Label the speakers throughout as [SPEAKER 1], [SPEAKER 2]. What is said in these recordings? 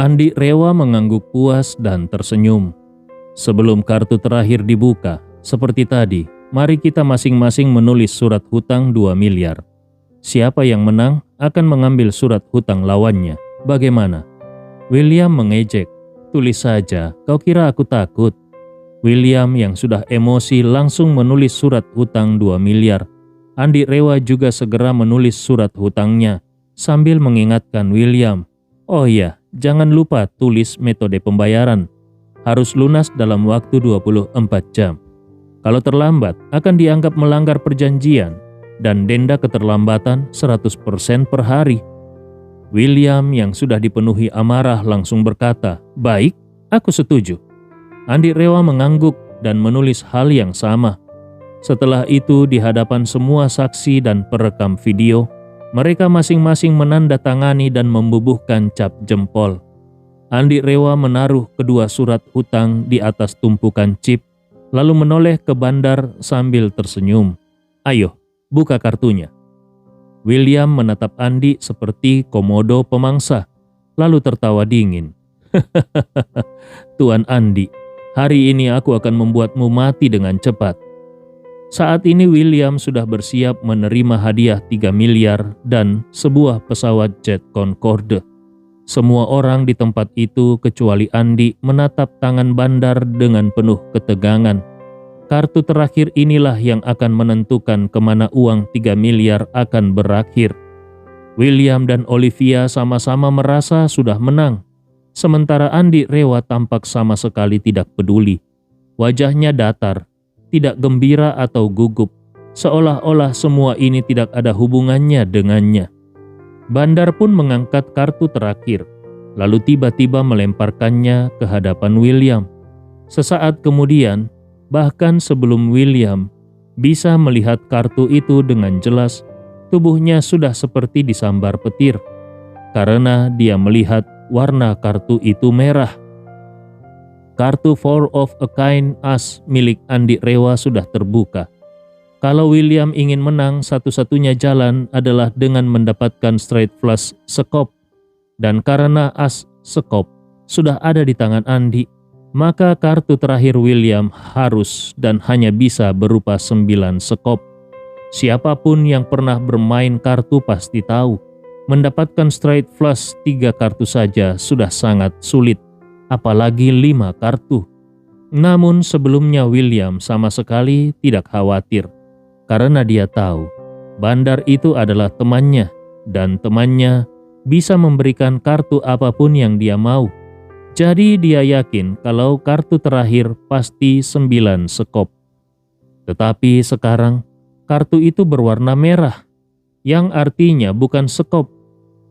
[SPEAKER 1] Andi Rewa mengangguk puas dan tersenyum. Sebelum kartu terakhir dibuka, seperti tadi, mari kita masing-masing menulis surat hutang 2 miliar. Siapa yang menang akan mengambil surat hutang lawannya. Bagaimana? William mengejek. Tulis saja, kau kira aku takut? William yang sudah emosi langsung menulis surat hutang 2 miliar. Andi Rewa juga segera menulis surat hutangnya sambil mengingatkan William, oh iya, jangan lupa tulis metode pembayaran. Harus lunas dalam waktu 24 jam. Kalau terlambat akan dianggap melanggar perjanjian dan denda keterlambatan 100% per hari. William yang sudah dipenuhi amarah langsung berkata, baik, aku setuju. Andi Rewa mengangguk dan menulis hal yang sama. Setelah itu di hadapan semua saksi dan perekam video, mereka masing-masing menandatangani dan membubuhkan cap jempol. Andi Rewa menaruh kedua surat hutang di atas tumpukan chip, lalu menoleh ke Bandar sambil tersenyum. Ayo, buka kartunya. William menatap Andi seperti komodo pemangsa, lalu tertawa dingin. Tuan Andi, hari ini aku akan membuatmu mati dengan cepat. Saat ini William sudah bersiap menerima hadiah 3 miliar dan sebuah pesawat jet Concorde. Semua orang di tempat itu kecuali Andi menatap tangan Bandar dengan penuh ketegangan. Kartu terakhir inilah yang akan menentukan kemana uang 3 miliar akan berakhir. William dan Olivia sama-sama merasa sudah menang. Sementara Andi Rewa tampak sama sekali tidak peduli. Wajahnya datar, tidak gembira atau gugup, seolah-olah semua ini tidak ada hubungannya dengannya. Bandar pun mengangkat kartu terakhir, lalu tiba-tiba melemparkannya ke hadapan William. Sesaat kemudian, bahkan sebelum William bisa melihat kartu itu dengan jelas, tubuhnya sudah seperti disambar petir, karena dia melihat warna kartu itu merah. Kartu Four of a Kind As milik Andi Rewa sudah terbuka. Kalau William ingin menang, satu-satunya jalan adalah dengan mendapatkan straight flush sekop. Dan karena as sekop sudah ada di tangan Andi, maka kartu terakhir William harus dan hanya bisa berupa 9 sekop. Siapapun yang pernah bermain kartu pasti tahu, mendapatkan straight flush 3 kartu saja sudah sangat sulit, apalagi 5 kartu. Namun sebelumnya William sama sekali tidak khawatir, karena dia tahu Bandar itu adalah temannya, dan temannya bisa memberikan kartu apapun yang dia mau. Jadi dia yakin kalau kartu terakhir pasti 9 sekop. Tetapi sekarang kartu itu berwarna merah, yang artinya bukan sekop.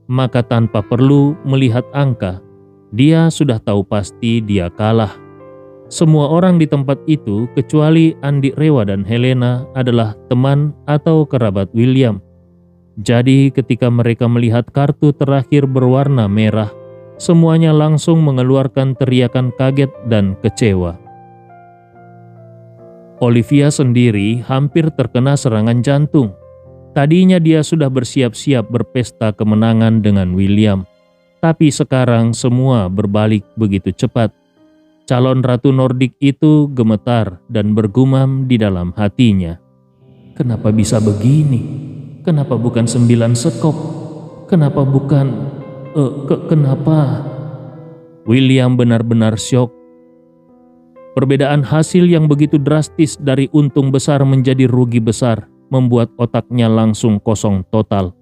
[SPEAKER 1] Maka tanpa perlu melihat angka, dia sudah tahu pasti dia kalah. Semua orang di tempat itu kecuali Andi Rewa dan Helena adalah teman atau kerabat William. Jadi ketika mereka melihat kartu terakhir berwarna merah, semuanya langsung mengeluarkan teriakan kaget dan kecewa. Olivia sendiri hampir terkena serangan jantung. Tadinya dia sudah bersiap-siap berpesta kemenangan dengan William. Tapi sekarang semua berbalik begitu cepat. Calon Ratu Nordik itu gemetar dan bergumam di dalam hatinya. Kenapa bisa begini? Kenapa bukan 9 sekop? Kenapa bukan... kenapa? William benar-benar syok. Perbedaan hasil yang begitu drastis dari untung besar menjadi rugi besar membuat otaknya langsung kosong total.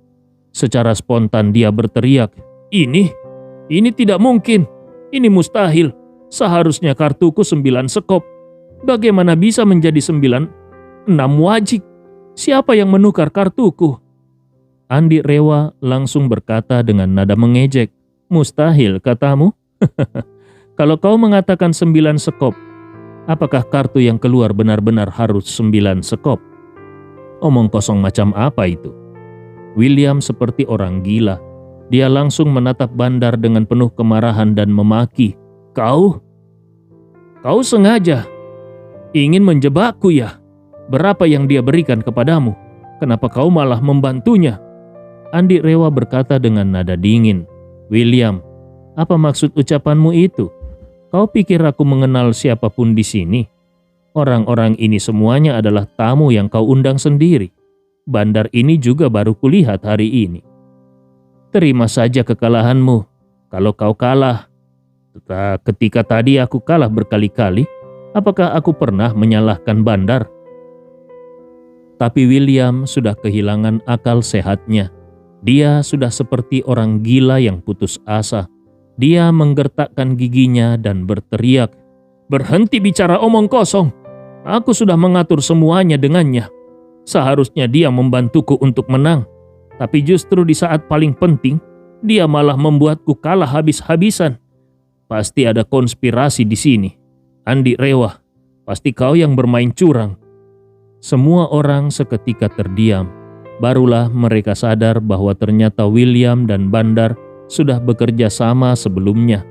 [SPEAKER 1] Secara spontan dia berteriak, Ini tidak mungkin, ini mustahil. Seharusnya kartuku 9 sekop. Bagaimana bisa menjadi 6 wajik? Siapa yang menukar kartuku? Andi Rewa langsung berkata dengan nada mengejek, Mustahil katamu? Kalau kau mengatakan 9 sekop, apakah kartu yang keluar benar-benar harus 9 sekop? Omong kosong macam apa itu? William seperti orang gila. Dia langsung menatap Bandar dengan penuh kemarahan dan memaki. Kau sengaja ingin menjebakku ya? Berapa yang dia berikan kepadamu? Kenapa kau malah membantunya? Andi Rewa berkata dengan nada dingin. William, Apa maksud ucapanmu itu? Kau pikir aku mengenal siapapun di sini? Orang-orang ini semuanya adalah tamu yang kau undang sendiri. Bandar ini juga baru kulihat hari ini. Terima saja kekalahanmu. Kalau kau kalah, ketika tadi aku kalah berkali-kali, apakah aku pernah menyalahkan bandar? Tapi William sudah kehilangan akal sehatnya. Dia sudah seperti orang gila yang putus asa. Dia menggertakkan giginya dan berteriak, "Berhenti bicara omong kosong. Aku sudah mengatur semuanya dengannya. Seharusnya dia membantuku untuk menang. Tapi justru di saat paling penting, dia malah membuatku kalah habis-habisan. Pasti ada konspirasi di sini. Andi Rewa, pasti kau yang bermain curang." Semua orang seketika terdiam. Barulah mereka sadar bahwa ternyata William dan Bandar sudah bekerja sama sebelumnya.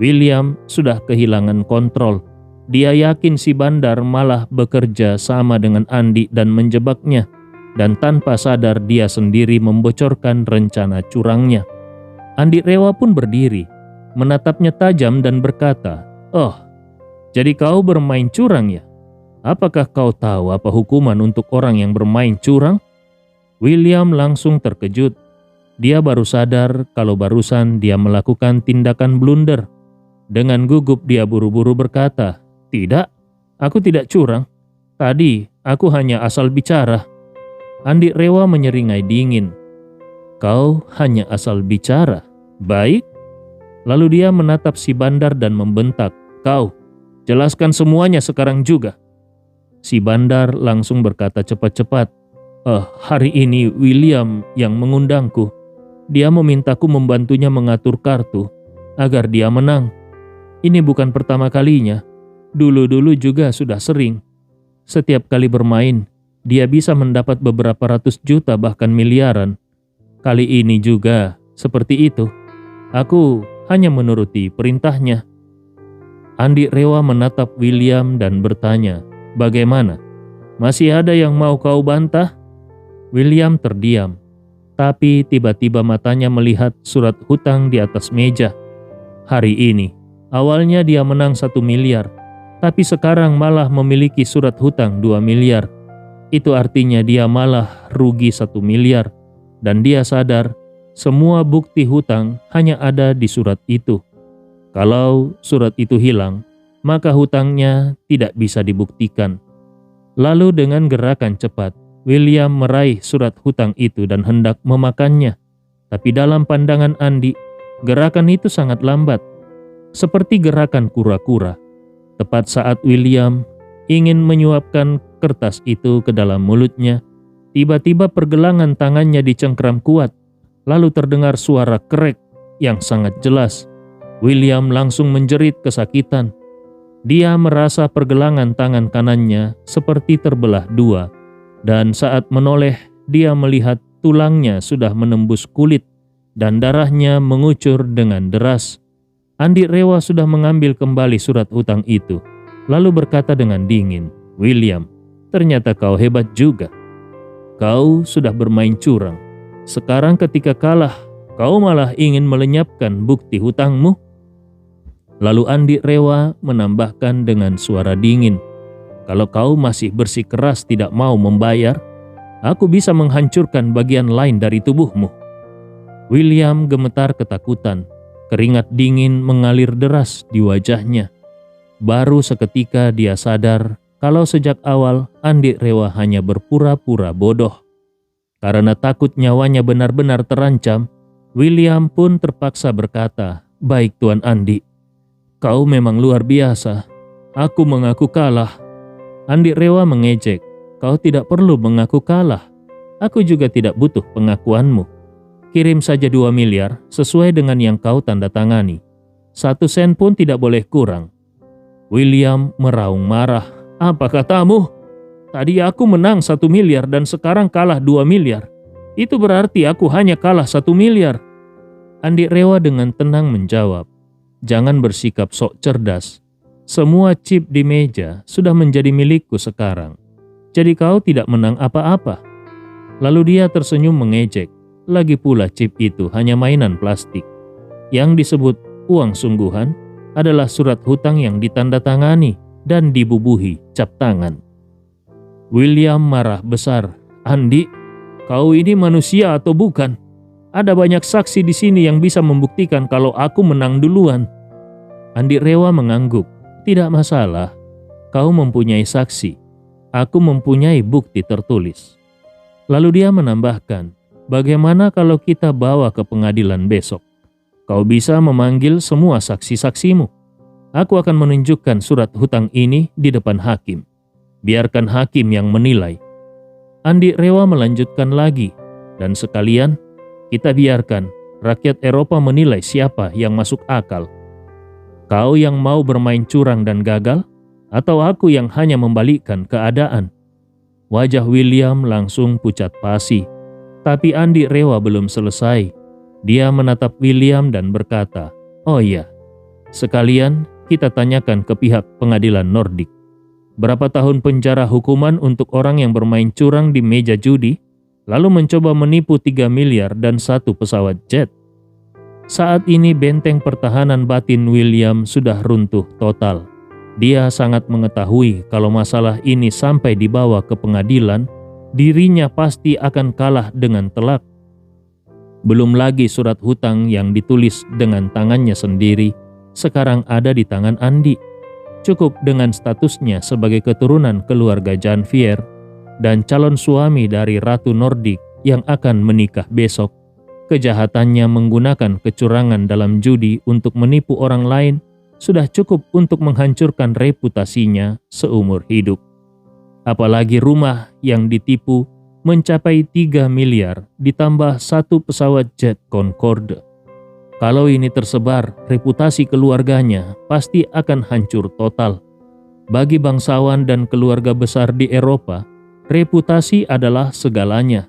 [SPEAKER 1] William sudah kehilangan kontrol. Dia yakin si Bandar malah bekerja sama dengan Andi dan menjebaknya. Dan tanpa sadar dia sendiri membocorkan rencana curangnya. Andi Rewa pun berdiri, menatapnya tajam dan berkata, "Oh, jadi kau bermain curang ya? Apakah kau tahu apa hukuman untuk orang yang bermain curang?" William langsung terkejut. Dia baru sadar kalau barusan dia melakukan tindakan blunder. Dengan gugup dia buru-buru berkata, "Tidak, aku tidak curang. Tadi aku hanya asal bicara." Andi Rewa menyeringai dingin. "Kau hanya asal bicara? Baik." Lalu dia menatap si Bandar dan membentak, "Kau, jelaskan semuanya sekarang juga." Si Bandar langsung berkata cepat-cepat, "Hari ini William yang mengundangku. Dia memintaku membantunya mengatur kartu agar dia menang. Ini bukan pertama kalinya. Dulu-dulu juga sudah sering. Setiap kali bermain, dia bisa mendapat beberapa ratus juta bahkan miliaran. Kali ini juga seperti itu. Aku hanya menuruti perintahnya." Andi Rewa menatap William dan bertanya, "Bagaimana? Masih ada yang mau kau bantah?" William terdiam. Tapi tiba-tiba matanya melihat surat hutang di atas meja. Hari ini, awalnya dia menang 1 miliar, tapi sekarang malah memiliki surat hutang 2 miliar. Itu artinya dia malah rugi 1 miliar. Dan dia sadar semua bukti hutang hanya ada di surat itu. Kalau surat itu hilang, maka hutangnya tidak bisa dibuktikan. Lalu dengan gerakan cepat, William meraih surat hutang itu dan hendak memakannya. Tapi dalam pandangan Andi, gerakan itu sangat lambat, seperti gerakan kura-kura. Tepat saat William ingin menyuapkan kertas itu ke dalam mulutnya, tiba-tiba pergelangan tangannya dicengkram kuat, lalu terdengar suara krek yang sangat jelas. William langsung menjerit kesakitan. Dia merasa pergelangan tangan kanannya seperti terbelah dua. Dan saat menoleh, dia melihat tulangnya sudah menembus kulit dan darahnya mengucur dengan deras. Andi Rewa sudah mengambil kembali surat hutang itu, lalu berkata dengan dingin, "William, ternyata kau hebat juga. Kau sudah bermain curang. Sekarang ketika kalah, kau malah ingin melenyapkan bukti hutangmu." Lalu Andi Rewa menambahkan dengan suara dingin, "Kalau kau masih bersikeras tidak mau membayar, aku bisa menghancurkan bagian lain dari tubuhmu." William gemetar ketakutan. Keringat dingin mengalir deras di wajahnya. Baru seketika dia sadar kalau sejak awal Andi Rewa hanya berpura-pura bodoh. Karena takut nyawanya benar-benar terancam, William pun terpaksa berkata, "Baik Tuan Andi, kau memang luar biasa. Aku mengaku kalah." Andi Rewa mengejek, "Kau tidak perlu mengaku kalah. Aku juga tidak butuh pengakuanmu. Kirim saja 2 miliar sesuai dengan yang kau tanda tangani. 1 sen pun tidak boleh kurang." William meraung marah. "Apa katamu? Tadi aku menang 1 miliar dan sekarang kalah 2 miliar. Itu berarti aku hanya kalah 1 miliar. Andi Rewa dengan tenang menjawab, "Jangan bersikap sok cerdas. Semua chip di meja sudah menjadi milikku sekarang. Jadi kau tidak menang apa-apa." Lalu dia tersenyum mengejek. Lagi pula chip itu hanya mainan plastik. Yang disebut uang sungguhan adalah surat hutang yang ditandatangani dan dibubuhi cap tangan. William marah besar. "Andi, kau ini manusia atau bukan? Ada banyak saksi di sini yang bisa membuktikan kalau aku menang duluan." Andi Rewa mengangguk. "Tidak masalah, kau mempunyai saksi. Aku mempunyai bukti tertulis." Lalu dia menambahkan, "Bagaimana kalau kita bawa ke pengadilan besok? Kau bisa memanggil semua saksi-saksimu. Aku akan menunjukkan surat hutang ini di depan hakim. Biarkan hakim yang menilai." Andi Rewa melanjutkan lagi, "Dan sekalian, kita biarkan rakyat Eropa menilai siapa yang masuk akal. Kau yang mau bermain curang dan gagal, atau aku yang hanya membalikkan keadaan?" Wajah William langsung pucat pasi, tapi Andi Rewa belum selesai. Dia menatap William dan berkata, "Oh iya, sekalian kita tanyakan ke pihak pengadilan Nordik. Berapa tahun penjara hukuman untuk orang yang bermain curang di meja judi, lalu mencoba menipu 3 miliar dan 1 pesawat jet?" Saat ini benteng pertahanan batin William sudah runtuh total. Dia sangat mengetahui kalau masalah ini sampai dibawa ke pengadilan, dirinya pasti akan kalah dengan telak. Belum lagi surat hutang yang ditulis dengan tangannya sendiri sekarang ada di tangan Andi. Cukup dengan statusnya sebagai keturunan keluarga Janvier dan calon suami dari Ratu Nordik yang akan menikah besok, kejahatannya menggunakan kecurangan dalam judi untuk menipu orang lain sudah cukup untuk menghancurkan reputasinya seumur hidup. Apalagi rumah yang ditipu mencapai 3 miliar ditambah 1 pesawat jet Concorde. Kalau ini tersebar, reputasi keluarganya pasti akan hancur total. Bagi bangsawan dan keluarga besar di Eropa, reputasi adalah segalanya.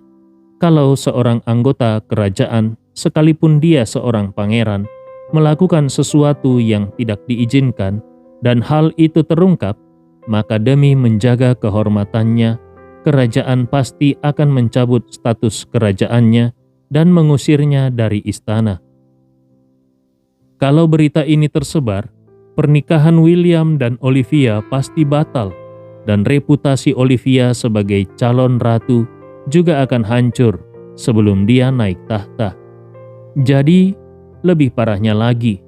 [SPEAKER 1] Kalau seorang anggota kerajaan, sekalipun dia seorang pangeran, melakukan sesuatu yang tidak diizinkan dan hal itu terungkap, maka demi menjaga kehormatannya, kerajaan pasti akan mencabut status kerajaannya dan mengusirnya dari istana. Kalau berita ini tersebar, pernikahan William dan Olivia pasti batal, dan reputasi Olivia sebagai calon ratu juga akan hancur sebelum dia naik tahta. Jadi, lebih parahnya lagi,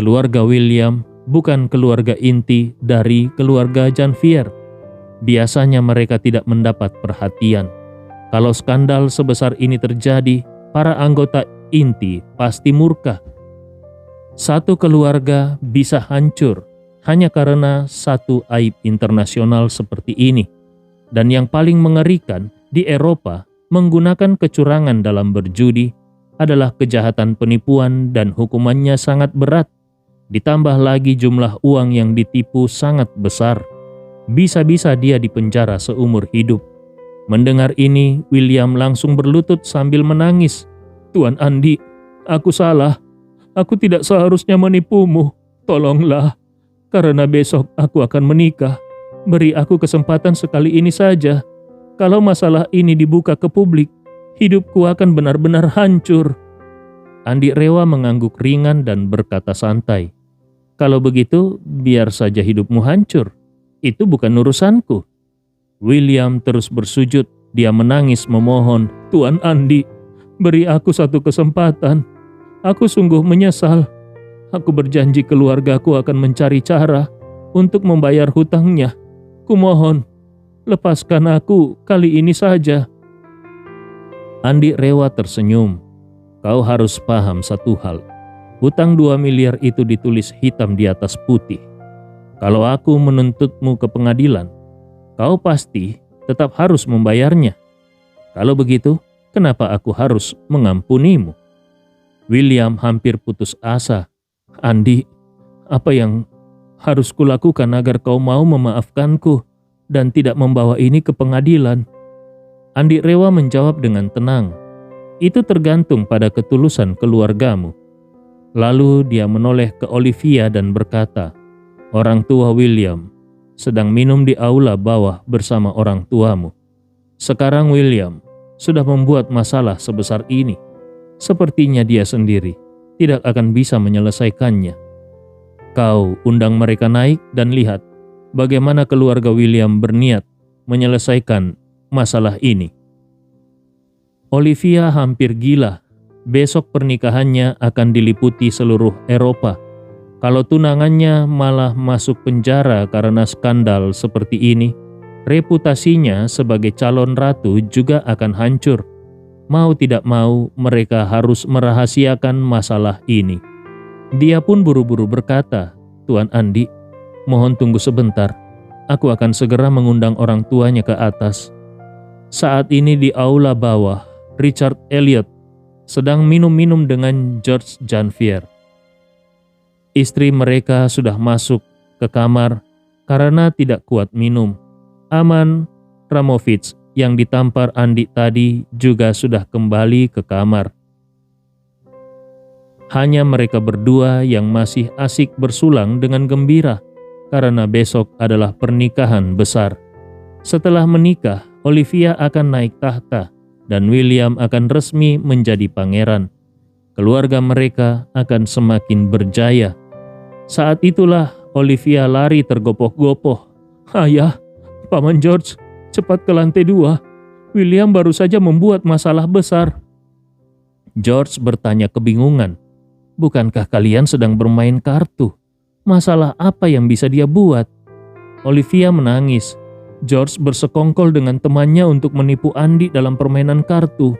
[SPEAKER 1] keluarga William bukan keluarga inti dari keluarga Janvier. Biasanya mereka tidak mendapat perhatian. Kalau skandal sebesar ini terjadi, para anggota inti pasti murka. Satu keluarga bisa hancur hanya karena satu aib internasional seperti ini. Dan yang paling mengerikan, di Eropa menggunakan kecurangan dalam berjudi adalah kejahatan penipuan dan hukumannya sangat berat. Ditambah lagi jumlah uang yang ditipu sangat besar. Bisa-bisa dia dipenjara seumur hidup. Mendengar ini, William langsung berlutut sambil menangis. "Tuan Andi, aku salah. Aku tidak seharusnya menipumu. Tolonglah, karena besok aku akan menikah. Beri aku kesempatan sekali ini saja. Kalau masalah ini dibuka ke publik, hidupku akan benar-benar hancur." Andi Rewa mengangguk ringan dan berkata santai, "Kalau begitu, biar saja hidupmu hancur. Itu bukan urusanku." William terus bersujud. Dia menangis memohon, "Tuan Andi, beri aku satu kesempatan. Aku sungguh menyesal. Aku berjanji keluargaku akan mencari cara untuk membayar hutangnya. Kumohon, lepaskan aku kali ini saja." Andi Rewa tersenyum. "Kau harus paham satu hal. Hutang 2 miliar itu ditulis hitam di atas putih. Kalau aku menuntutmu ke pengadilan, kau pasti tetap harus membayarnya. Kalau begitu, kenapa aku harus mengampunimu?" William hampir putus asa. "Andi, apa yang harus kulakukan agar kau mau memaafkanku dan tidak membawa ini ke pengadilan?" Andi Rewa menjawab dengan tenang, "Itu tergantung pada ketulusan keluargamu." Lalu dia menoleh ke Olivia dan berkata, "Orang tua William sedang minum di aula bawah bersama orang tuamu. Sekarang William sudah membuat masalah sebesar ini. Sepertinya dia sendiri tidak akan bisa menyelesaikannya. Kau undang mereka naik dan lihat bagaimana keluarga William berniat menyelesaikan masalah ini. Olivia hampir gila. Besok pernikahannya akan diliputi seluruh Eropa. Kalau tunangannya malah masuk penjara karena skandal seperti ini, reputasinya sebagai calon ratu juga akan hancur. Mau tidak mau, mereka harus merahasiakan masalah ini. Dia pun buru-buru berkata, "Tuan Andi, mohon tunggu sebentar. Aku akan segera mengundang orang tuanya ke atas." Saat ini di aula bawah, Richard Elliot sedang minum-minum dengan George Janvier. Istri mereka sudah masuk ke kamar karena tidak kuat minum. Aman Ramovich yang ditampar Andi tadi juga sudah kembali ke kamar. Hanya mereka berdua yang masih asik bersulang dengan gembira karena besok adalah pernikahan besar. Setelah menikah, Olivia akan naik tahta dan William akan resmi menjadi pangeran. Keluarga mereka akan semakin berjaya. Saat itulah Olivia lari tergopoh-gopoh. "Ayah, Paman George, cepat ke lantai 2. William baru saja membuat masalah besar." George bertanya kebingungan. "Bukankah kalian sedang bermain kartu? Masalah apa yang bisa dia buat?" Olivia menangis. George bersekongkol dengan temannya untuk menipu Andi dalam permainan kartu,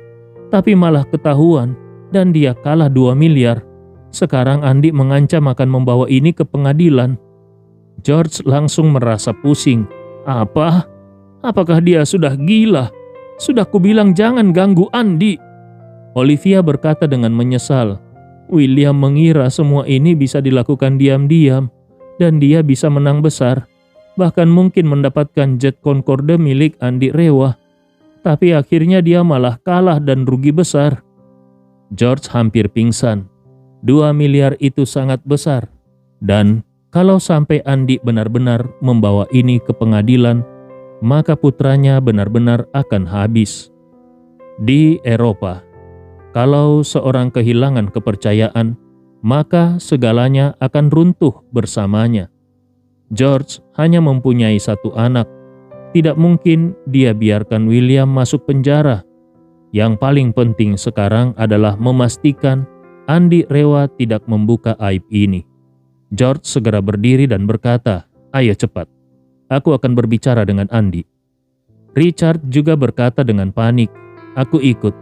[SPEAKER 1] tapi malah ketahuan dan dia kalah 2 miliar. Sekarang Andi mengancam akan membawa ini ke pengadilan. George langsung merasa pusing. "Apa? Apakah dia sudah gila? Sudah kubilang jangan ganggu Andi." Olivia berkata dengan menyesal. William mengira semua ini bisa dilakukan diam-diam dan dia bisa menang besar. Bahkan mungkin mendapatkan jet Concorde milik Andi Rewa. Tapi akhirnya dia malah kalah dan rugi besar. George hampir pingsan. 2 miliar itu sangat besar. Dan kalau sampai Andi benar-benar membawa ini ke pengadilan, maka putranya benar-benar akan habis. Di Eropa, kalau seorang kehilangan kepercayaan, maka segalanya akan runtuh bersamanya. George hanya mempunyai 1 anak. Tidak mungkin dia biarkan William masuk penjara. Yang paling penting sekarang adalah memastikan Andi Rewa tidak membuka aib ini. George segera berdiri dan berkata, "Ayo cepat, aku akan berbicara dengan Andi." Richard juga berkata dengan panik, "Aku ikut."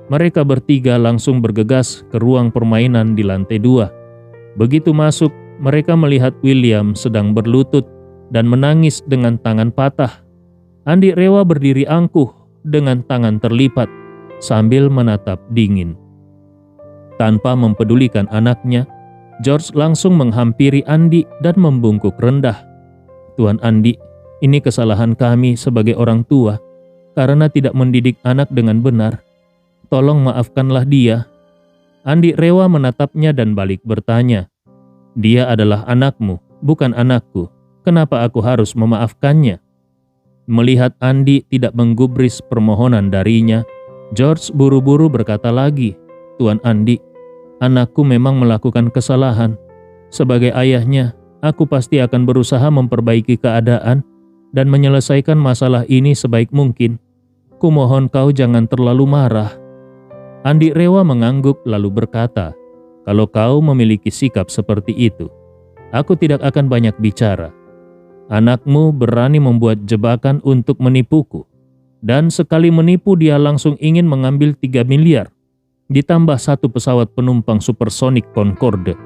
[SPEAKER 1] Mereka bertiga langsung bergegas ke ruang permainan di lantai 2. Begitu masuk, mereka melihat William sedang berlutut dan menangis dengan tangan patah. Andi Rewa berdiri angkuh dengan tangan terlipat sambil menatap dingin. Tanpa mempedulikan anaknya, George langsung menghampiri Andi dan membungkuk rendah. "Tuan Andi, ini kesalahan kami sebagai orang tua karena tidak mendidik anak dengan benar. Tolong maafkanlah dia." Andi Rewa menatapnya dan balik bertanya, "Dia adalah anakmu, bukan anakku. Kenapa aku harus memaafkannya?" Melihat Andi tidak menggubris permohonan darinya, George buru-buru berkata lagi, "Tuan Andi, anakku memang melakukan kesalahan. Sebagai ayahnya, aku pasti akan berusaha memperbaiki keadaan dan menyelesaikan masalah ini sebaik mungkin. Kumohon kau jangan terlalu marah." Andi Rewa mengangguk lalu berkata, "Kalau kau memiliki sikap seperti itu, aku tidak akan banyak bicara. Anakmu berani membuat jebakan untuk menipuku, dan sekali menipu dia langsung ingin mengambil 3 miliar, ditambah 1 pesawat penumpang supersonik Concorde.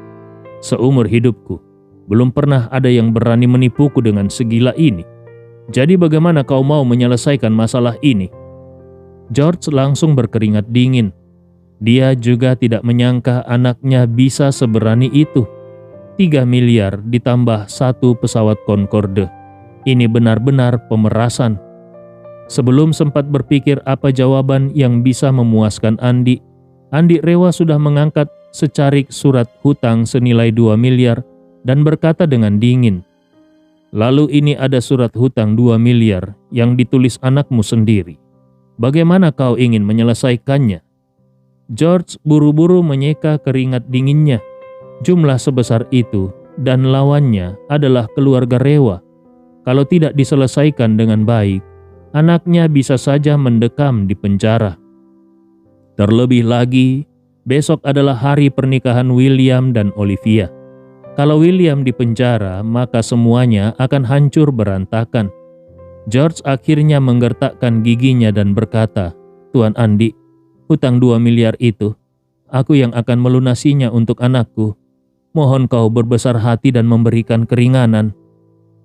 [SPEAKER 1] Seumur hidupku, belum pernah ada yang berani menipuku dengan segila ini. Jadi bagaimana kau mau menyelesaikan masalah ini?" George langsung berkeringat dingin. Dia juga tidak menyangka anaknya bisa seberani itu. 3 miliar ditambah 1 pesawat Concorde. Ini benar-benar pemerasan. Sebelum sempat berpikir apa jawaban yang bisa memuaskan Andi, Andi Rewa sudah mengangkat secarik surat hutang senilai 2 miliar dan berkata dengan dingin, "Lalu ini ada surat hutang 2 miliar yang ditulis anakmu sendiri. Bagaimana kau ingin menyelesaikannya?" George buru-buru menyeka keringat dinginnya. Jumlah sebesar itu dan lawannya adalah keluarga Rewa. Kalau tidak diselesaikan dengan baik, anaknya bisa saja mendekam di penjara. Terlebih lagi, besok adalah hari pernikahan William dan Olivia. Kalau William di penjara, maka semuanya akan hancur berantakan. George akhirnya menggertakkan giginya dan berkata, "Tuan Andi, hutang 2 miliar itu, aku yang akan melunasinya untuk anakku. Mohon kau berbesar hati dan memberikan keringanan."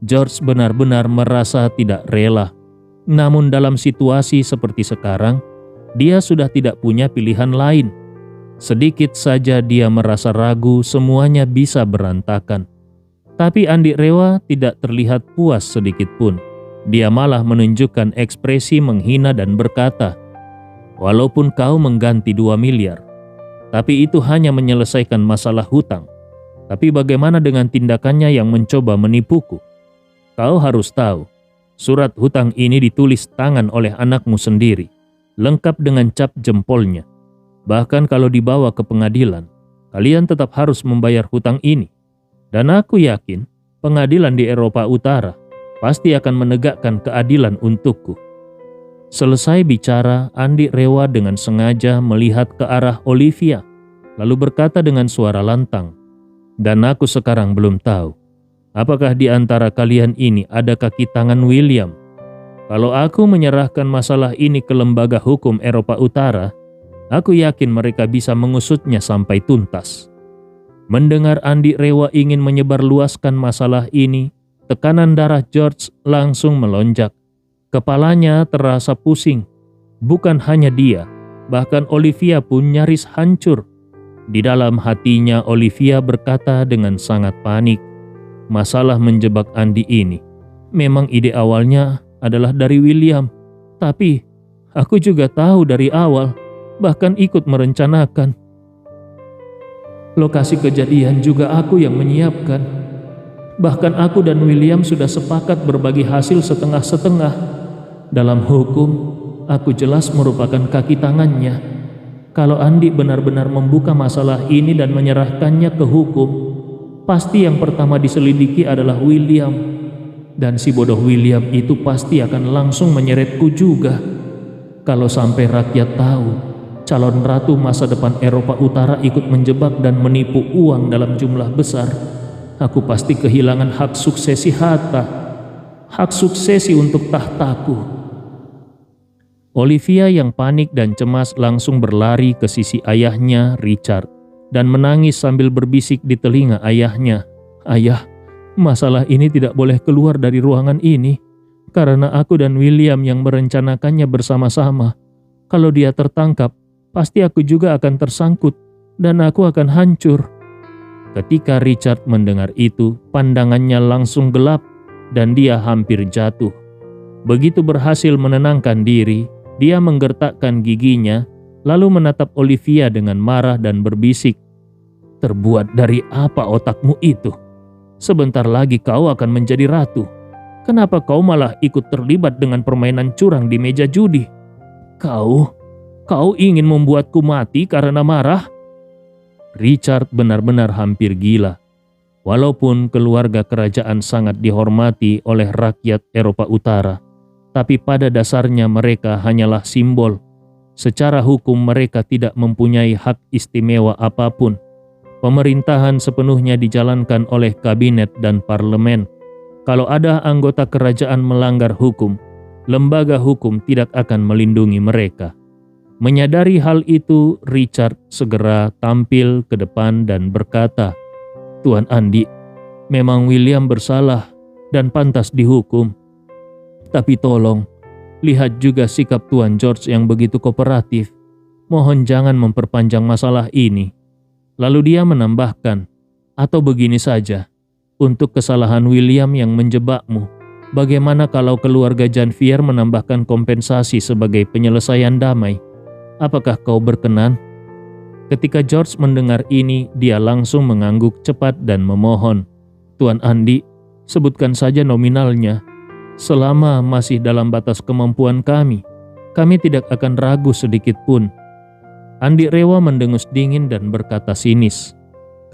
[SPEAKER 1] George benar-benar merasa tidak rela. Namun dalam situasi seperti sekarang, dia sudah tidak punya pilihan lain. Sedikit saja dia merasa ragu semuanya bisa berantakan. Tapi Andi Rewa tidak terlihat puas sedikit pun. Dia malah menunjukkan ekspresi menghina dan berkata, "Walaupun kau mengganti 2 miliar, tapi itu hanya menyelesaikan masalah hutang. Tapi bagaimana dengan tindakannya yang mencoba menipuku? Kau harus tahu, surat hutang ini ditulis tangan oleh anakmu sendiri, lengkap dengan cap jempolnya. Bahkan kalau dibawa ke pengadilan, kalian tetap harus membayar hutang ini. Dan aku yakin pengadilan di Eropa Utara pasti akan menegakkan keadilan untukku." Selesai bicara, Andi Rewa dengan sengaja melihat ke arah Olivia, lalu berkata dengan suara lantang, "Dan aku sekarang belum tahu, apakah di antara kalian ini ada kaki tangan William? Kalau aku menyerahkan masalah ini ke lembaga hukum Eropa Utara, aku yakin mereka bisa mengusutnya sampai tuntas." Mendengar Andi Rewa ingin menyebarluaskan masalah ini, tekanan darah George langsung melonjak. Kepalanya terasa pusing. Bukan hanya dia, bahkan Olivia pun nyaris hancur. Di dalam hatinya Olivia berkata dengan sangat panik, masalah menjebak Andi ini memang ide awalnya adalah dari William. Tapi aku juga tahu dari awal, bahkan ikut merencanakan. Lokasi kejadian juga aku yang menyiapkan. Bahkan aku dan William sudah sepakat berbagi hasil setengah-setengah. Dalam hukum, aku jelas merupakan kaki tangannya. Kalau Andi benar-benar membuka masalah ini dan menyerahkannya ke hukum, pasti yang pertama diselidiki adalah William. Dan si bodoh William itu pasti akan langsung menyeretku juga. Kalau sampai rakyat tahu, calon ratu masa depan Eropa Utara ikut menjebak dan menipu uang dalam jumlah besar, aku pasti kehilangan hak suksesi harta, hak suksesi untuk tahtaku. Olivia yang panik dan cemas langsung berlari ke sisi ayahnya, Richard, dan menangis sambil berbisik di telinga ayahnya, "Ayah, masalah ini tidak boleh keluar dari ruangan ini, karena aku dan William yang merencanakannya bersama-sama. Kalau dia tertangkap, pasti aku juga akan tersangkut, dan aku akan hancur." Ketika Richard mendengar itu, pandangannya langsung gelap, dan dia hampir jatuh. Begitu berhasil menenangkan diri, dia menggertakkan giginya, lalu menatap Olivia dengan marah dan berbisik, "Terbuat dari apa otakmu itu? Sebentar lagi kau akan menjadi ratu. Kenapa kau malah ikut terlibat dengan permainan curang di meja judi? Kau ingin membuatku mati karena marah?" Richard benar-benar hampir gila. Walaupun keluarga kerajaan sangat dihormati oleh rakyat Eropa Utara, tapi pada dasarnya mereka hanyalah simbol. Secara hukum mereka tidak mempunyai hak istimewa apapun. Pemerintahan sepenuhnya dijalankan oleh kabinet dan parlemen. Kalau ada anggota kerajaan melanggar hukum, lembaga hukum tidak akan melindungi mereka. Menyadari hal itu, Richard segera tampil ke depan dan berkata, "Tuan Andi, memang William bersalah dan pantas dihukum. Tapi tolong, lihat juga sikap Tuan George yang begitu kooperatif. Mohon jangan memperpanjang masalah ini." Lalu dia menambahkan, "Atau begini saja, untuk kesalahan William yang menjebakmu, bagaimana kalau keluarga Janvier menambahkan kompensasi sebagai penyelesaian damai? Apakah kau berkenan?" Ketika George mendengar ini, dia langsung mengangguk cepat dan memohon, "Tuan Andi, sebutkan saja nominalnya. Selama masih dalam batas kemampuan kami tidak akan ragu sedikit pun." Andi Rewa mendengus dingin dan berkata sinis,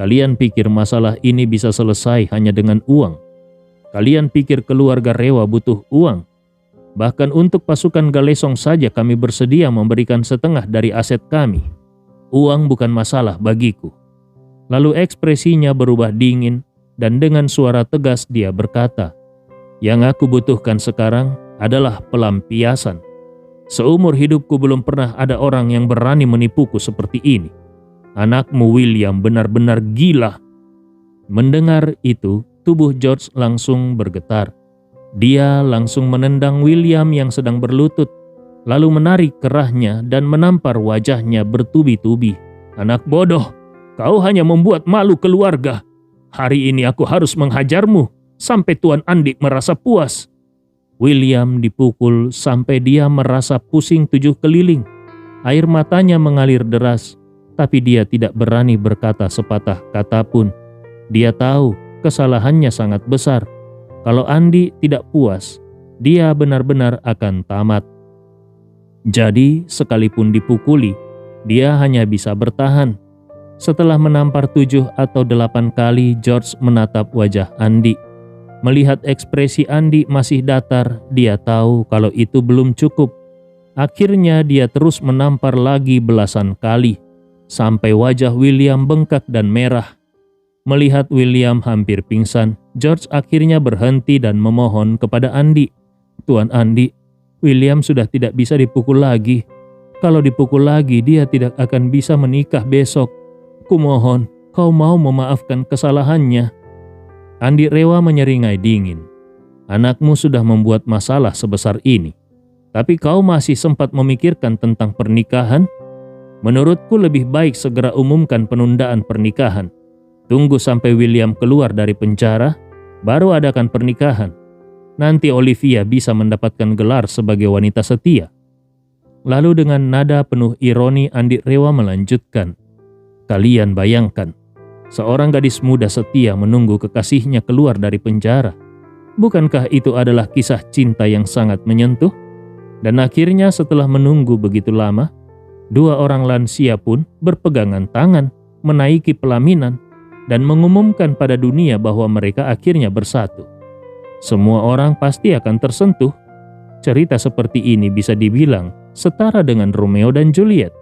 [SPEAKER 1] "Kalian pikir masalah ini bisa selesai hanya dengan uang? Kalian pikir keluarga Rewa butuh uang? Bahkan untuk pasukan Galesong saja kami bersedia memberikan setengah dari aset kami. Uang bukan masalah bagiku." Lalu ekspresinya berubah dingin dan dengan suara tegas dia berkata, "Yang aku butuhkan sekarang adalah pelampiasan. Seumur hidupku belum pernah ada orang yang berani menipuku seperti ini. Anakmu William benar-benar gila." Mendengar itu, tubuh George langsung bergetar. Dia langsung menendang William yang sedang berlutut, lalu menarik kerahnya dan menampar wajahnya bertubi-tubi. "Anak bodoh, kau hanya membuat malu keluarga. Hari ini aku harus menghajarmu sampai Tuan Andi merasa puas." William dipukul sampai dia merasa pusing 7 keliling. Air matanya mengalir deras, tapi dia tidak berani berkata sepatah kata pun. Dia tahu kesalahannya sangat besar. Kalau Andi tidak puas, dia benar-benar akan tamat. Jadi, sekalipun dipukuli, dia hanya bisa bertahan. Setelah menampar 7 atau 8 kali, George menatap wajah Andi. Melihat ekspresi Andi masih datar, dia tahu kalau itu belum cukup. Akhirnya dia terus menampar lagi belasan kali, sampai wajah William bengkak dan merah. Melihat William hampir pingsan, George akhirnya berhenti dan memohon kepada Andi. "Tuan Andi, William sudah tidak bisa dipukul lagi. Kalau dipukul lagi, dia tidak akan bisa menikah besok. Kumohon, kau mau memaafkan kesalahannya." Andi Rewa menyeringai dingin. "Anakmu sudah membuat masalah sebesar ini, tapi kau masih sempat memikirkan tentang pernikahan? Menurutku lebih baik segera umumkan penundaan pernikahan. Tunggu sampai William keluar dari penjara, baru adakan pernikahan. Nanti Olivia bisa mendapatkan gelar sebagai wanita setia." Lalu dengan nada penuh ironi Andi Rewa melanjutkan, "Kalian bayangkan, seorang gadis muda setia menunggu kekasihnya keluar dari penjara. Bukankah itu adalah kisah cinta yang sangat menyentuh? Dan akhirnya setelah menunggu begitu lama, 2 orang lansia pun berpegangan tangan, menaiki pelaminan, dan mengumumkan pada dunia bahwa mereka akhirnya bersatu. Semua orang pasti akan tersentuh. Cerita seperti ini bisa dibilang setara dengan Romeo dan Juliet.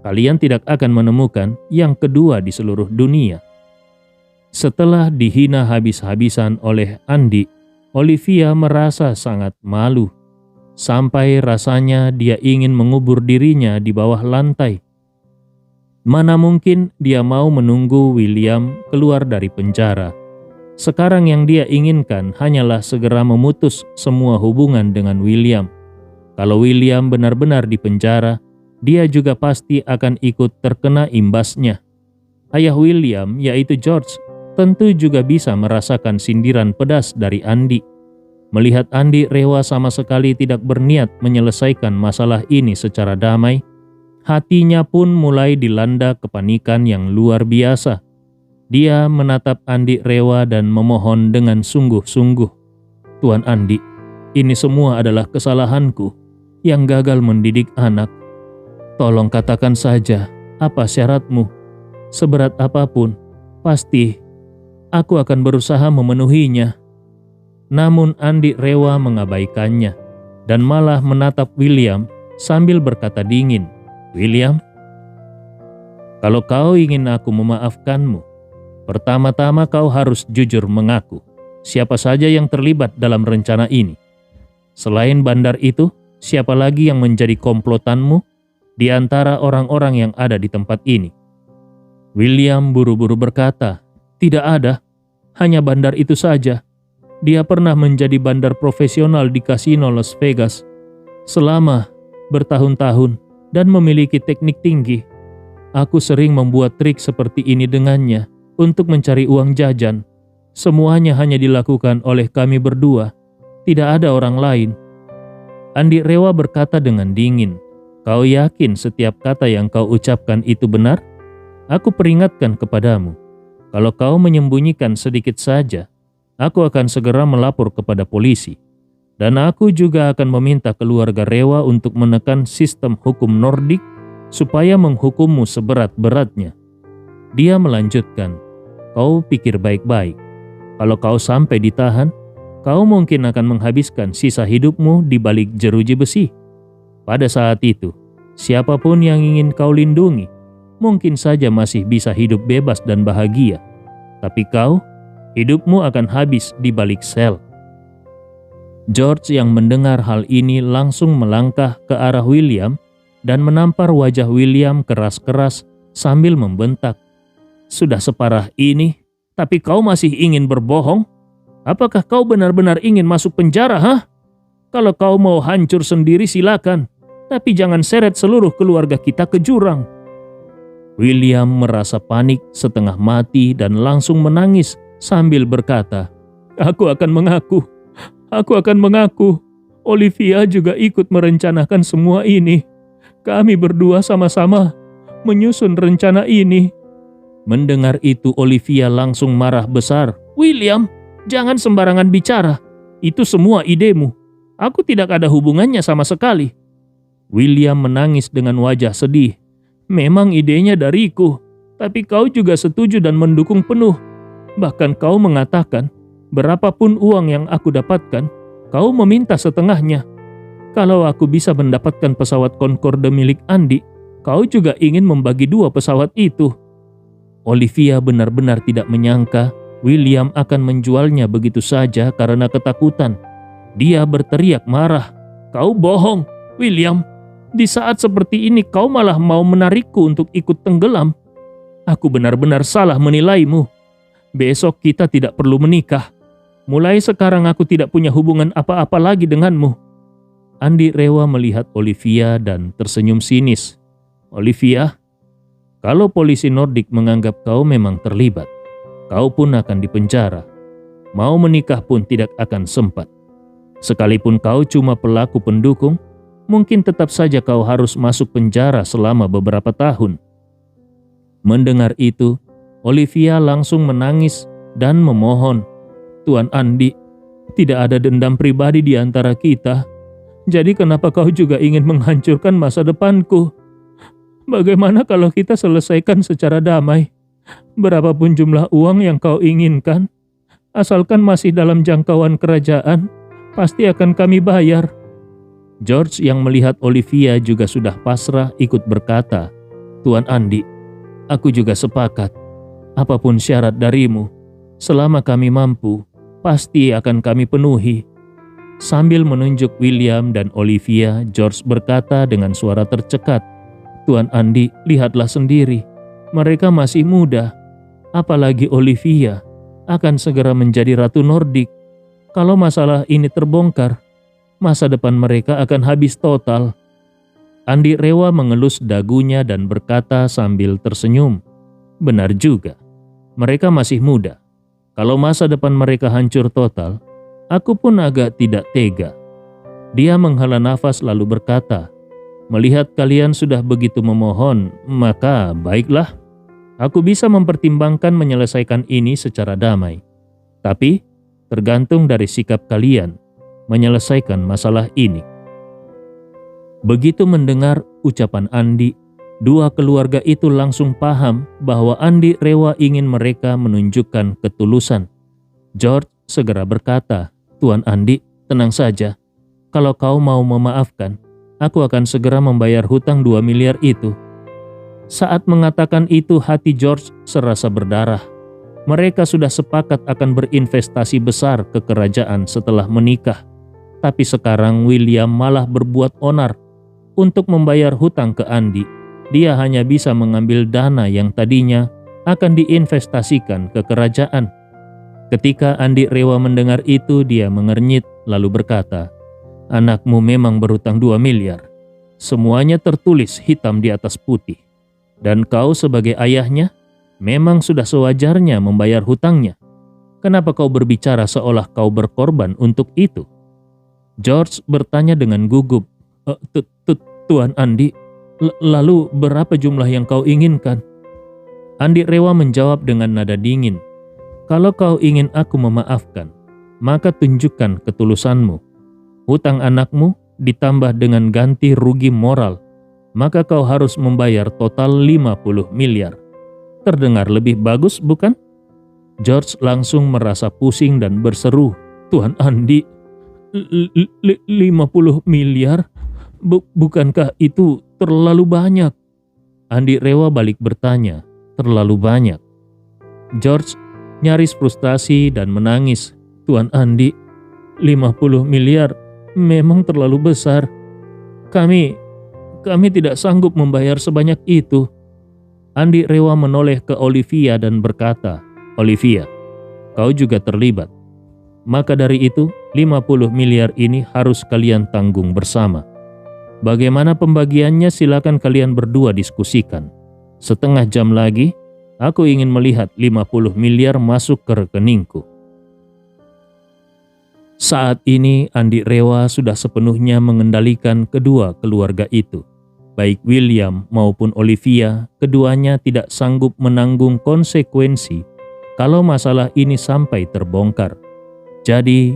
[SPEAKER 1] Kalian tidak akan menemukan yang kedua di seluruh dunia." Setelah dihina habis-habisan oleh Andi, Olivia merasa sangat malu. Sampai rasanya dia ingin mengubur dirinya di bawah lantai. Mana mungkin dia mau menunggu William keluar dari penjara. Sekarang yang dia inginkan hanyalah segera memutus semua hubungan dengan William. Kalau William benar-benar di penjara, dia juga pasti akan ikut terkena imbasnya. Ayah William, yaitu George, tentu juga bisa merasakan sindiran pedas dari Andi. Melihat Andi Rewa sama sekali tidak berniat menyelesaikan masalah ini secara damai, hatinya pun mulai dilanda kepanikan yang luar biasa. Dia menatap Andi Rewa dan memohon dengan sungguh-sungguh, "Tuan Andi, ini semua adalah kesalahanku yang gagal mendidik anak. Tolong katakan saja apa syaratmu. Seberat apapun, pasti aku akan berusaha memenuhinya." Namun Andi Rewa mengabaikannya dan malah menatap William sambil berkata dingin, "William, kalau kau ingin aku memaafkanmu, pertama-tama kau harus jujur mengaku siapa saja yang terlibat dalam rencana ini. Selain bandar itu, siapa lagi yang menjadi komplotanmu di antara orang-orang yang ada di tempat ini?" William buru-buru berkata, "Tidak ada, hanya bandar itu saja. Dia pernah menjadi bandar profesional di kasino Las Vegas selama bertahun-tahun dan memiliki teknik tinggi. Aku sering membuat trik seperti ini dengannya untuk mencari uang jajan. Semuanya hanya dilakukan oleh kami berdua, tidak ada orang lain." Andi Rewa berkata dengan dingin, "Kau yakin setiap kata yang kau ucapkan itu benar? Aku peringatkan kepadamu, kalau kau menyembunyikan sedikit saja, aku akan segera melapor kepada polisi. Dan aku juga akan meminta keluarga Rewa untuk menekan sistem hukum Nordik supaya menghukummu seberat-beratnya. Dia melanjutkan, kau pikir baik-baik. Kalau kau sampai ditahan, kau mungkin akan menghabiskan sisa hidupmu di balik jeruji besi. Pada saat itu, siapapun yang ingin kau lindungi, mungkin saja masih bisa hidup bebas dan bahagia. Tapi kau, hidupmu akan habis di balik sel. George yang mendengar hal ini langsung melangkah ke arah William dan menampar wajah William keras-keras sambil membentak. Sudah separah ini, tapi kau masih ingin berbohong? Apakah kau benar-benar ingin masuk penjara, hah? Kalau kau mau hancur sendiri silakan, tapi jangan seret seluruh keluarga kita ke jurang. William merasa panik setengah mati dan langsung menangis sambil berkata, Aku akan mengaku. Olivia juga ikut merencanakan semua ini. Kami berdua sama-sama menyusun rencana ini. Mendengar itu Olivia langsung marah besar. William, jangan sembarangan bicara. Itu semua idemu. Aku tidak ada hubungannya sama sekali. William menangis dengan wajah sedih. Memang idenya dariku, tapi kau juga setuju dan mendukung penuh. Bahkan kau mengatakan, berapapun uang yang aku dapatkan, kau meminta setengahnya. Kalau aku bisa mendapatkan pesawat Concorde milik Andi, kau juga ingin membagi 2 pesawat itu. Olivia benar-benar tidak menyangka William akan menjualnya begitu saja karena ketakutan. Dia berteriak marah. Kau bohong, William. Di saat seperti ini kau malah mau menarikku untuk ikut tenggelam. Aku benar-benar salah menilaimu. Besok kita tidak perlu menikah. Mulai sekarang aku tidak punya hubungan apa-apa lagi denganmu. Andi Rewa melihat Olivia dan tersenyum sinis. Olivia, kalau polisi Nordik menganggap kau memang terlibat, kau pun akan dipenjara. Mau menikah pun tidak akan sempat. Sekalipun kau cuma pelaku pendukung, mungkin tetap saja kau harus masuk penjara selama beberapa tahun. Mendengar itu, Olivia langsung menangis dan memohon, Tuan Andi, tidak ada dendam pribadi di antara kita. Jadi kenapa kau juga ingin menghancurkan masa depanku? Bagaimana kalau kita selesaikan secara damai? Berapapun jumlah uang yang kau inginkan, asalkan masih dalam jangkauan kerajaan, pasti akan kami bayar. George yang melihat Olivia juga sudah pasrah ikut berkata, Tuan Andi, aku juga sepakat. Apapun syarat darimu, selama kami mampu, pasti akan kami penuhi. Sambil menunjuk William dan Olivia, George berkata dengan suara tercekat, Tuan Andi, lihatlah sendiri. Mereka masih muda. Apalagi Olivia akan segera menjadi Ratu Nordik. Kalau masalah ini terbongkar, masa depan mereka akan habis total. Andi Rewa mengelus dagunya dan berkata sambil tersenyum, benar juga. Mereka masih muda. Kalau masa depan mereka hancur total, aku pun agak tidak tega. Dia menghela nafas lalu berkata, melihat kalian sudah begitu memohon, maka baiklah. Aku bisa mempertimbangkan menyelesaikan ini secara damai. Tapi, tergantung dari sikap kalian menyelesaikan masalah ini. Begitu mendengar ucapan Andi, 2 keluarga itu langsung paham bahwa Andi Rewa ingin mereka menunjukkan ketulusan. George segera berkata, Tuan Andi, tenang saja. Kalau kau mau memaafkan, aku akan segera membayar hutang 2 miliar itu. Saat mengatakan itu, hati George serasa berdarah. Mereka sudah sepakat akan berinvestasi besar ke kerajaan setelah menikah. Tapi sekarang William malah berbuat onar. Untuk membayar hutang ke Andi, dia hanya bisa mengambil dana yang tadinya akan diinvestasikan ke kerajaan. Ketika Andi Rewa mendengar itu, dia mengernyit lalu berkata, anakmu memang berhutang 2 miliar. Semuanya tertulis hitam di atas putih. Dan kau sebagai ayahnya memang sudah sewajarnya membayar hutangnya. Kenapa kau berbicara seolah kau berkorban untuk itu? George bertanya dengan gugup, Tuan Andi, lalu berapa jumlah yang kau inginkan? Andi Rewa menjawab dengan nada dingin, kalau kau ingin aku memaafkan, maka tunjukkan ketulusanmu. Hutang anakmu ditambah dengan ganti rugi moral. maka kau harus membayar total 50 miliar. Terdengar lebih bagus, bukan? George langsung merasa pusing dan berseru, "Tuan Andi, 50 miliar? Bukankah itu terlalu banyak?" Andi Rewa balik bertanya, "Terlalu banyak?" George nyaris frustasi dan menangis. "Tuan Andi, 50 miliar memang terlalu besar. Kami tidak sanggup membayar sebanyak itu." Andi Rewa menoleh ke Olivia dan berkata, "Olivia, kau juga terlibat. Maka dari itu, 50 miliar ini harus kalian tanggung bersama. Bagaimana pembagiannya silakan kalian berdua diskusikan. Setengah jam lagi, aku ingin melihat 50 miliar masuk ke rekeningku." Saat ini Andi Rewa sudah sepenuhnya mengendalikan kedua keluarga itu. Baik William maupun Olivia, keduanya tidak sanggup menanggung konsekuensi kalau masalah ini sampai terbongkar. Jadi,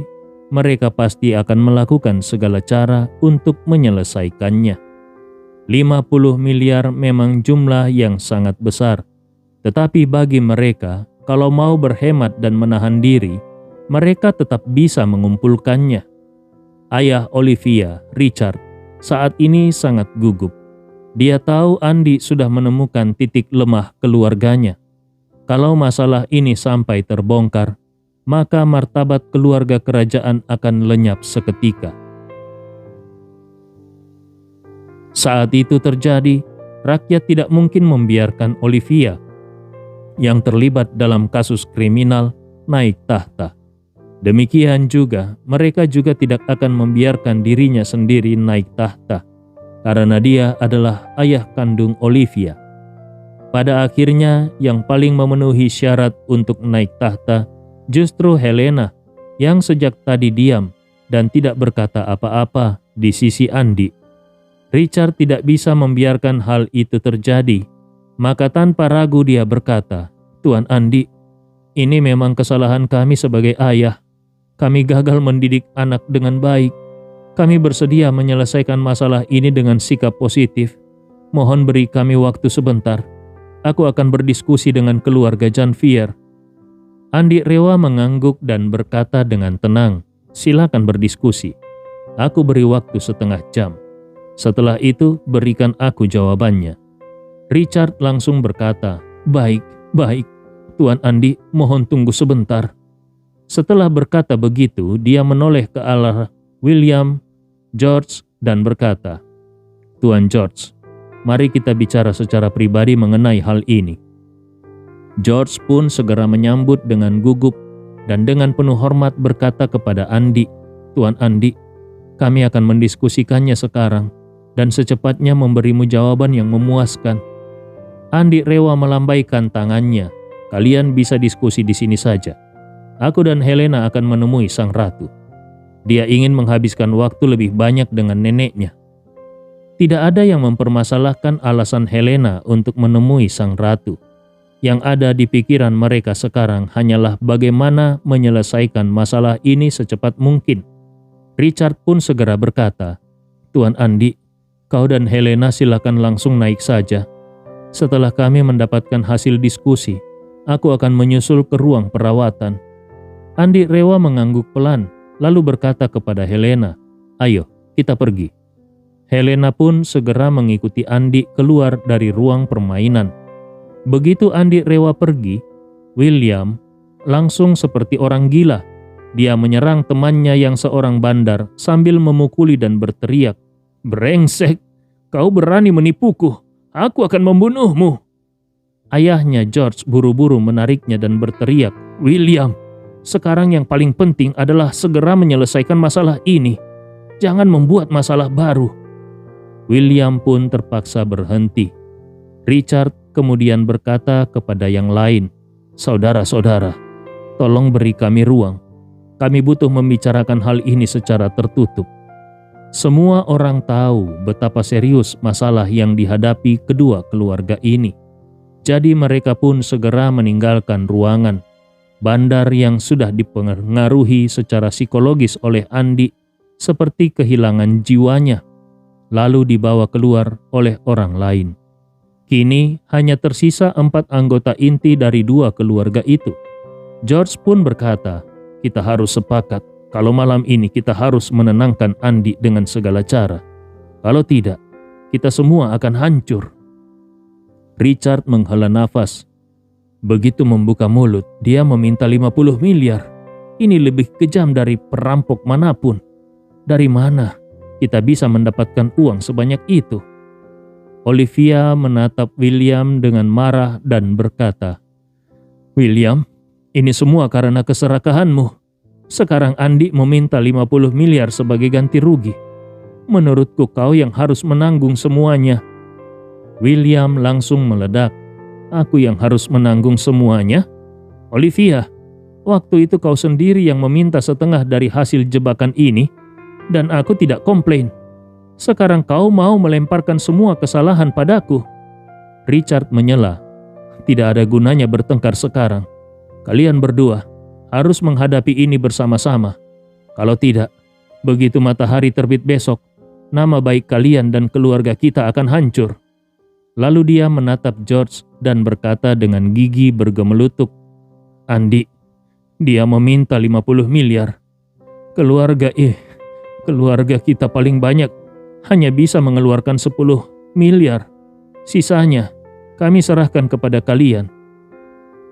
[SPEAKER 1] mereka pasti akan melakukan segala cara untuk menyelesaikannya. 50 miliar memang jumlah yang sangat besar. Tetapi bagi mereka, kalau mau berhemat dan menahan diri, mereka tetap bisa mengumpulkannya. Ayah Olivia, Richard, saat ini sangat gugup. Dia tahu Andi sudah menemukan titik lemah keluarganya. Kalau masalah ini sampai terbongkar, maka martabat keluarga kerajaan akan lenyap seketika. Saat itu terjadi, rakyat tidak mungkin membiarkan Olivia yang terlibat dalam kasus kriminal naik tahta. Demikian juga, mereka juga tidak akan membiarkan dirinya sendiri naik tahta, karena dia adalah ayah kandung Olivia. Pada akhirnya, yang paling memenuhi syarat untuk naik tahta justru Helena, yang sejak tadi diam dan tidak berkata apa-apa di sisi Andi. Richard tidak bisa membiarkan hal itu terjadi, maka tanpa ragu dia berkata, "Tuan Andi, ini memang kesalahan kami sebagai ayah. Kami gagal mendidik anak dengan baik. Kami bersedia menyelesaikan masalah ini dengan sikap positif. Mohon beri kami waktu sebentar. Aku akan berdiskusi dengan keluarga Janvier." Andi Rewa mengangguk dan berkata dengan tenang, "Silakan berdiskusi. Aku beri waktu setengah jam. Setelah itu berikan aku jawabannya." Richard langsung berkata, Baik, Tuan Andi, mohon tunggu sebentar." Setelah berkata begitu, dia menoleh ke arah William, George, dan berkata, "Tuan George, mari kita bicara secara pribadi mengenai hal ini." George pun segera menyambut dengan gugup dan dengan penuh hormat berkata kepada Andi, "Tuan Andi, kami akan mendiskusikannya sekarang dan secepatnya memberimu jawaban yang memuaskan." Andi Rewa melambaikan tangannya, "Kalian bisa diskusi di sini saja. Aku dan Helena akan menemui sang ratu. Dia ingin menghabiskan waktu lebih banyak dengan neneknya." Tidak ada yang mempermasalahkan alasan Helena untuk menemui sang ratu. Yang ada di pikiran mereka sekarang hanyalah bagaimana menyelesaikan masalah ini secepat mungkin. Richard pun segera berkata, "Tuan Andi, kau dan Helena silakan langsung naik saja. Setelah kami mendapatkan hasil diskusi, aku akan menyusul ke ruang perawatan." Andi Rewa mengangguk pelan, lalu berkata kepada Helena, "Ayo, kita pergi." Helena pun segera mengikuti Andi keluar dari ruang permainan. Begitu Andi Rewa pergi, William langsung seperti orang gila. Dia menyerang temannya yang seorang bandar sambil memukuli dan berteriak, "Brengsek, kau berani menipuku, aku akan membunuhmu." Ayahnya George buru-buru menariknya dan berteriak, "William, sekarang yang paling penting adalah segera menyelesaikan masalah ini. Jangan membuat masalah baru." William pun terpaksa berhenti. Richard kemudian berkata kepada yang lain, "Saudara-saudara, tolong beri kami ruang. Kami butuh membicarakan hal ini secara tertutup." Semua orang tahu betapa serius masalah yang dihadapi kedua keluarga ini. Jadi mereka pun segera meninggalkan ruangan. Bandar yang sudah dipengaruhi secara psikologis oleh Andi seperti kehilangan jiwanya. lalu dibawa keluar oleh orang lain. Kini hanya tersisa 4 anggota inti dari 2 keluarga itu. George pun berkata, "Kita harus sepakat kalau malam ini kita harus menenangkan Andy dengan segala cara. Kalau tidak, kita semua akan hancur." Richard menghela nafas. Begitu membuka mulut, dia meminta 50 miliar. Ini lebih kejam dari perampok manapun. Dari mana kita bisa mendapatkan uang sebanyak itu? Olivia menatap William dengan marah dan berkata, "William, ini semua karena keserakahanmu. Sekarang Andy meminta 50 miliar sebagai ganti rugi. Menurutku kau yang harus menanggung semuanya." William langsung meledak. "Aku yang harus menanggung semuanya? Olivia, waktu itu kau sendiri yang meminta setengah dari hasil jebakan ini, dan aku tidak komplain. Sekarang kau mau melemparkan semua kesalahan padaku." Richard menyela, "Tidak ada gunanya bertengkar sekarang. Kalian berdua harus menghadapi ini bersama-sama. Kalau tidak, begitu matahari terbit besok, nama baik kalian dan keluarga kita akan hancur." Lalu dia menatap George dan berkata dengan gigi bergemelutuk, "Andy, dia meminta 50 miliar. Keluarga kita paling banyak hanya bisa mengeluarkan 10 miliar. Sisanya kami serahkan kepada kalian."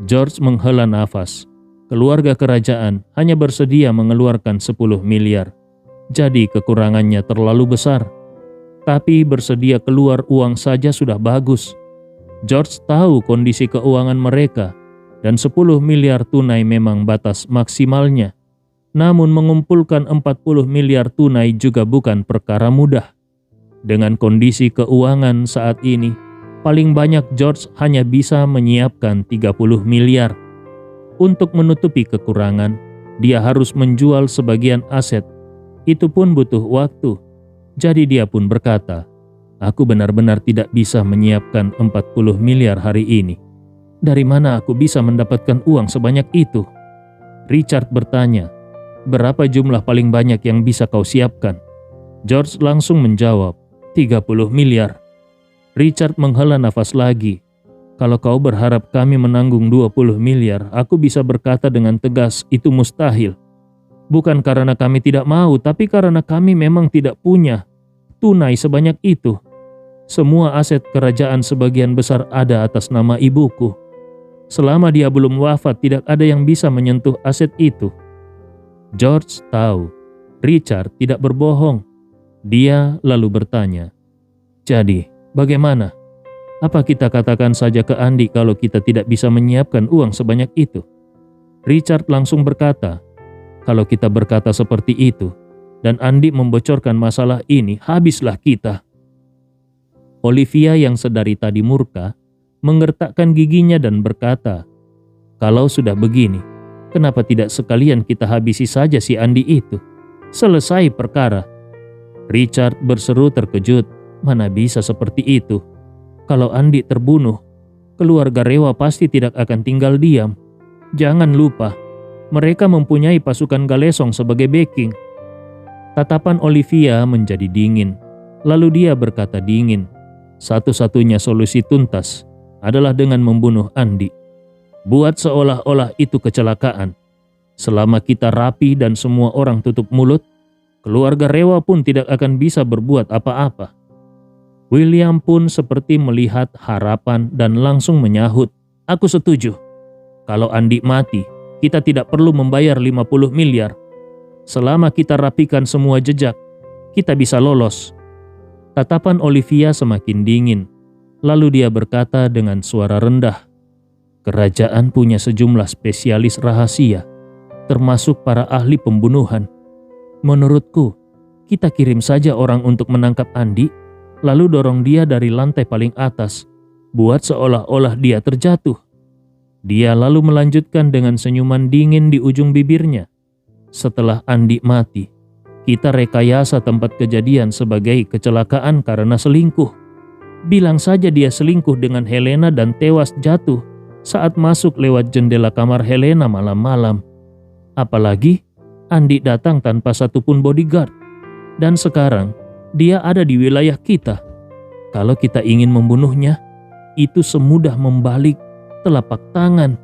[SPEAKER 1] George menghela nafas. Keluarga kerajaan hanya bersedia mengeluarkan 10 miliar. Jadi kekurangannya terlalu besar. Tapi bersedia keluar uang saja sudah bagus. George tahu kondisi keuangan mereka dan 10 miliar tunai memang batas maksimalnya. Namun mengumpulkan 40 miliar tunai juga bukan perkara mudah. Dengan kondisi keuangan saat ini, paling banyak George hanya bisa menyiapkan 30 miliar. Untuk menutupi kekurangan, dia harus menjual sebagian aset. Itu pun butuh waktu. Jadi dia pun berkata, "Aku benar-benar tidak bisa menyiapkan 40 miliar hari ini. Dari mana aku bisa mendapatkan uang sebanyak itu?" Richard bertanya, "Berapa jumlah paling banyak yang bisa kau siapkan?" George langsung menjawab, 30 miliar. Richard menghela nafas lagi. "Kalau kau berharap kami menanggung 20 miliar, aku bisa berkata dengan tegas itu mustahil. Bukan karena kami tidak mau, tapi karena kami memang tidak punya tunai sebanyak itu. Semua aset kerajaan sebagian besar ada atas nama ibuku. Selama dia belum wafat, tidak ada yang bisa menyentuh aset itu." George tahu Richard tidak berbohong. Dia lalu bertanya, "Jadi, bagaimana? Apa kita katakan saja ke Andy kalau kita tidak bisa menyiapkan uang sebanyak itu?" Richard langsung berkata, "Kalau kita berkata seperti itu, dan Andy membocorkan masalah ini, habislah kita." Olivia yang sedari tadi murka, menggertakkan giginya dan berkata, "Kalau sudah begini, kenapa tidak sekalian kita habisi saja si Andy itu? Selesai perkara." Richard berseru terkejut, "Mana bisa seperti itu? Kalau Andy terbunuh, keluarga Rewa pasti tidak akan tinggal diam. Jangan lupa, mereka mempunyai pasukan Galesong sebagai backing." Tatapan Olivia menjadi dingin. Lalu dia berkata dingin, "Satu-satunya solusi tuntas adalah dengan membunuh Andy. Buat seolah-olah itu kecelakaan. Selama kita rapi dan semua orang tutup mulut, keluarga Rewa pun tidak akan bisa berbuat apa-apa." William pun seperti melihat harapan dan langsung menyahut, "Aku setuju. Kalau Andy mati, kita tidak perlu membayar 50 miliar. Selama kita rapikan semua jejak, kita bisa lolos." Tatapan Olivia semakin dingin. Lalu dia berkata dengan suara rendah, "Kerajaan punya sejumlah spesialis rahasia, termasuk para ahli pembunuhan. Menurutku, kita kirim saja orang untuk menangkap Andy, lalu dorong dia dari lantai paling atas, buat seolah-olah dia terjatuh." Dia lalu melanjutkan dengan senyuman dingin di ujung bibirnya, "Setelah Andy mati, kita rekayasa tempat kejadian sebagai kecelakaan karena selingkuh. Bilang saja dia selingkuh dengan Helena dan tewas jatuh saat masuk lewat jendela kamar Helena malam-malam. Apalagi Andy datang tanpa satupun bodyguard. Dan sekarang Dia ada di wilayah kita. Kalau kita ingin membunuhnya, itu semudah membalik telapak tangan